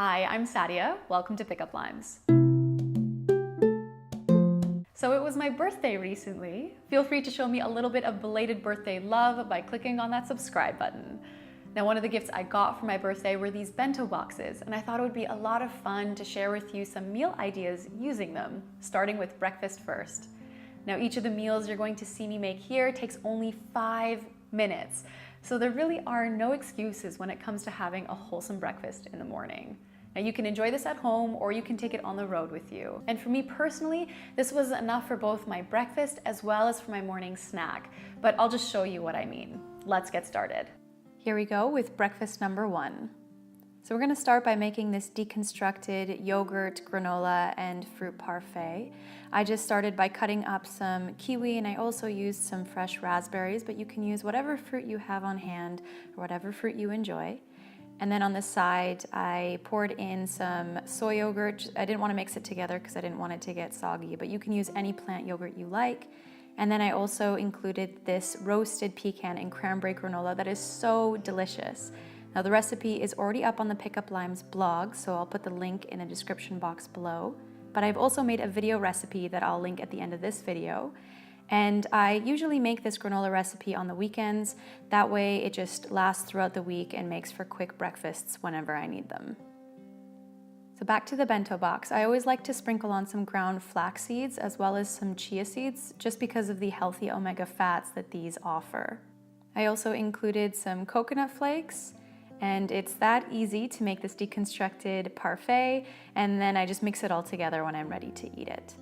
Hi, I'm Sadia. Welcome to Pickup Limes. So it was my birthday recently. Feel free to show me a little bit of belated birthday love by clicking on that subscribe button. Now, one of the gifts I got for my birthday were these bento boxes, and I thought it would be a lot of fun to share with you some meal ideas using them, starting with breakfast first. Now, each of the meals you're going to see me make here takes only 5 minutes, so there really are no excuses when it comes to having a wholesome breakfast in the morning. Now, you can enjoy this at home or you can take it on the road with you. And for me personally, this was enough for both my breakfast as well as for my morning snack, but I'll just show you what I mean. Let's get started. Here we go with breakfast number 1. So we're going to start by making this deconstructed yogurt, granola, and fruit parfait. I just started by cutting up some kiwi, and I also used some fresh raspberries, but you can use whatever fruit you have on hand or whatever fruit you enjoy. And then on the side, I poured in some soy yogurt. I didn't want to mix it together because I didn't want it to get soggy, but you can use any plant yogurt you like. And then I also included this roasted pecan and cranberry granola that is so delicious. Now, the recipe is already up on the Pickup Limes blog, so I'll put the link in the description box below. But I've also made a video recipe that I'll link at the end of this video. And I usually make this granola recipe on the weekends. That way it just lasts throughout the week and makes for quick breakfasts whenever I need them. So back to the bento box. I always like to sprinkle on some ground flax seeds as well as some chia seeds, just because of the healthy omega fats that these offer. I also included some coconut flakes, and it's that easy to make this deconstructed parfait, and then I just mix it all together when I'm ready to eat it.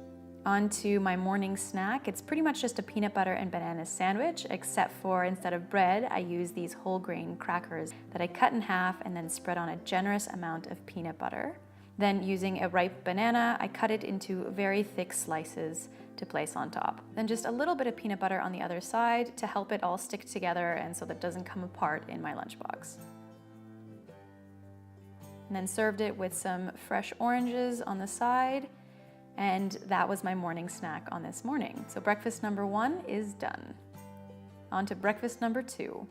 On to my morning snack. It's pretty much just a peanut butter and banana sandwich, except for instead of bread, I use these whole grain crackers that I cut in half and then spread on a generous amount of peanut butter. Then using a ripe banana, I cut it into very thick slices to place on top. Then just a little bit of peanut butter on the other side to help it all stick together and so that it doesn't come apart in my lunchbox. And then served it with some fresh oranges on the side. And that was my morning snack on this morning. So breakfast number 1 is done. On to breakfast number 2.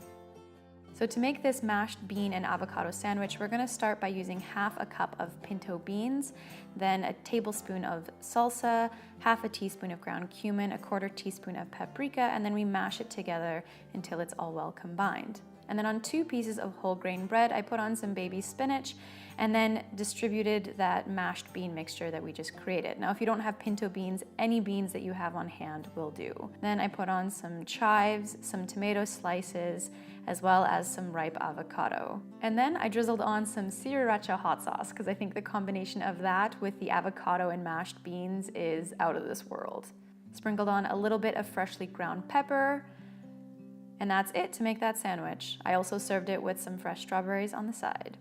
So to make this mashed bean and avocado sandwich, we're gonna start by using half a cup of pinto beans, then a tablespoon of salsa, half a teaspoon of ground cumin, a 1/4 teaspoon of paprika, and then we mash it together until it's all well combined. And then on 2 pieces of whole grain bread, I put on some baby spinach and then distributed that mashed bean mixture that we just created. Now, if you don't have pinto beans, any beans that you have on hand will do. Then I put on some chives, some tomato slices, as well as some ripe avocado. And then I drizzled on some sriracha hot sauce because I think the combination of that with the avocado and mashed beans is out of this world. Sprinkled on a little bit of freshly ground pepper, and that's it to make that sandwich. I also served it with some fresh strawberries on the side.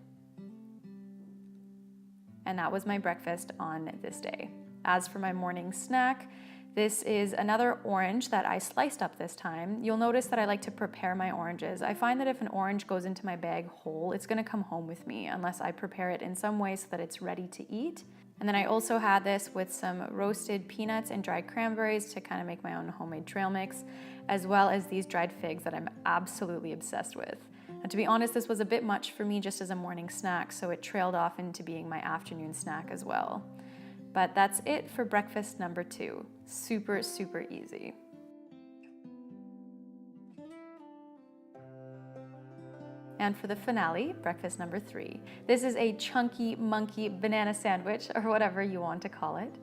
And that was my breakfast on this day. As for my morning snack, this is another orange that I sliced up this time. You'll notice that I like to prepare my oranges. I find that if an orange goes into my bag whole, it's gonna come home with me unless I prepare it in some way so that it's ready to eat. And then I also had this with some roasted peanuts and dried cranberries to kind of make my own homemade trail mix, as well as these dried figs that I'm absolutely obsessed with. And to be honest, this was a bit much for me just as a morning snack, so it trailed off into being my afternoon snack as well. But that's it for breakfast number 2. Super, super easy. And for the finale, breakfast number 3. This is a chunky monkey banana sandwich, or whatever you want to call it.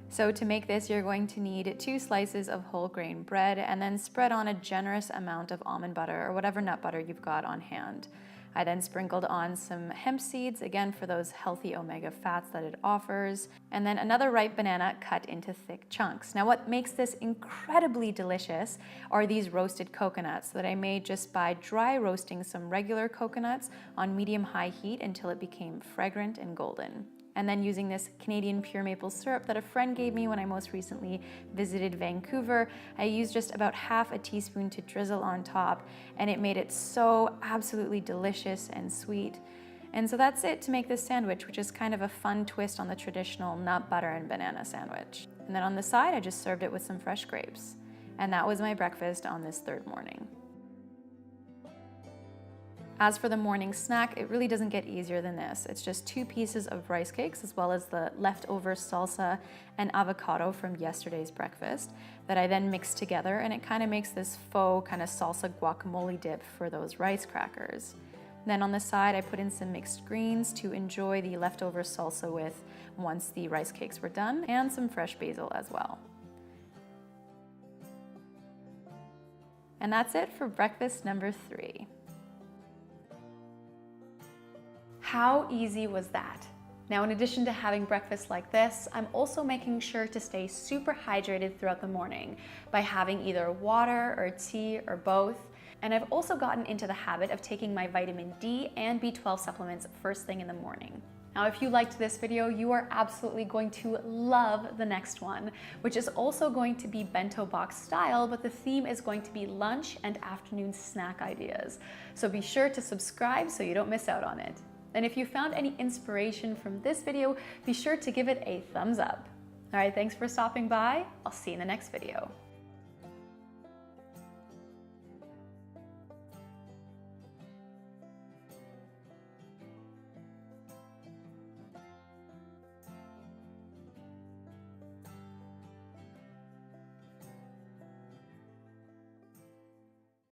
So to make this, you're going to need 2 slices of whole grain bread and then spread on a generous amount of almond butter or whatever nut butter you've got on hand. I then sprinkled on some hemp seeds, again for those healthy omega fats that it offers, and then another ripe banana cut into thick chunks. Now, what makes this incredibly delicious are these roasted coconuts that I made just by dry roasting some regular coconuts on medium-high heat until it became fragrant and golden. And then using this Canadian pure maple syrup that a friend gave me when I most recently visited Vancouver, I used just about half a teaspoon to drizzle on top, and it made it so absolutely delicious and sweet. And so that's it to make this sandwich, which is kind of a fun twist on the traditional nut butter and banana sandwich. And then on the side, I just served it with some fresh grapes. And that was my breakfast on this 3rd morning. As for the morning snack, it really doesn't get easier than this. It's just 2 pieces of rice cakes as well as the leftover salsa and avocado from yesterday's breakfast that I then mix together, and it kind of makes this faux kind of salsa guacamole dip for those rice crackers. Then on the side, I put in some mixed greens to enjoy the leftover salsa with once the rice cakes were done, and some fresh basil as well. And that's it for breakfast number 3. How easy was that? Now, in addition to having breakfast like this, I'm also making sure to stay super hydrated throughout the morning by having either water or tea or both. And I've also gotten into the habit of taking my vitamin D and B12 supplements first thing in the morning. Now, if you liked this video, you are absolutely going to love the next one, which is also going to be bento box style, but the theme is going to be lunch and afternoon snack ideas. So be sure to subscribe so you don't miss out on it. And if you found any inspiration from this video, be sure to give it a thumbs up. All right, thanks for stopping by. I'll see you in the next video.